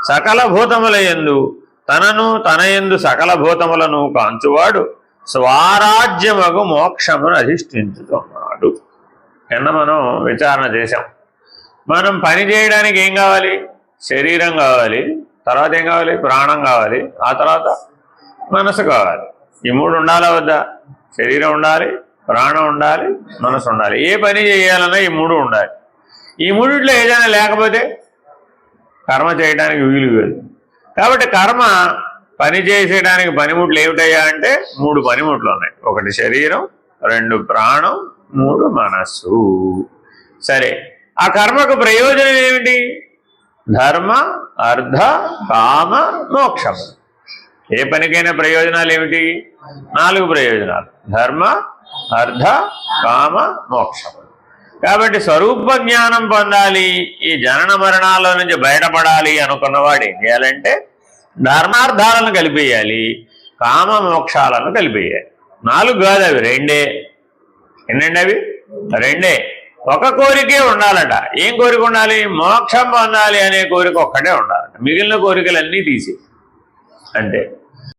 సకల భూతముల యందు తనను తన యందు సకల భూతములను కాంచువాడు స్వారాజ్యమగు మోక్షమును అధిష్ఠించుతున్నాడు. నిన్న మనం విచారణ చేశాం. మనం పని చేయడానికి ఏం కావాలి? శరీరం కావాలి, తర్వాత ఏం కావాలి? ప్రాణం కావాలి, ఆ తర్వాత మనసు కావాలి. ఈ మూడు ఉండాలా వద్దా? శరీరం ఉండాలి, ప్రాణం ఉండాలి, మనసు ఉండాలి. ఏ పని చేయాలన్నా ఈ మూడు ఉండాలి. ఈ మూడిట్లో ఏదైనా లేకపోతే కర్మ చేయడానికి వీలు కాదు. కాబట్టి కర్మ పని చేసేయడానికి పనిముట్లు ఏమిటయ్యా అంటే మూడు పనిముట్లు ఉన్నాయి. ఒకటి శరీరం, రెండు ప్రాణం, మూడు మనస్సు. సరే, ఆ కర్మకు ప్రయోజనం ఏమిటి? ధర్మ, అర్థ, కామ, మోక్షం. ఏ పనికైనా ప్రయోజనాలు ఏమిటి? 4 ప్రయోజనాలు: ధర్మ, అర్థ, కామ, మోక్షం. కాబట్టి స్వరూప జ్ఞానం పొందాలి, ఈ జనన మరణాల నుంచి బయటపడాలి అనుకున్నవాడు ఏం చేయాలంటే ధర్మార్థాలను కలిపేయాలి, కామ మోక్షాలను కలిపేయాలి. 4 కాదు, అవి 2. ఎన్నండి అవి? 2. ఒక కోరికే ఉండాలట. ఏం కోరిక ఉండాలి? మోక్షం పొందాలి అనే కోరిక ఒక్కటే ఉండాలట. మిగిలిన కోరికలన్నీ తీసి అంతే.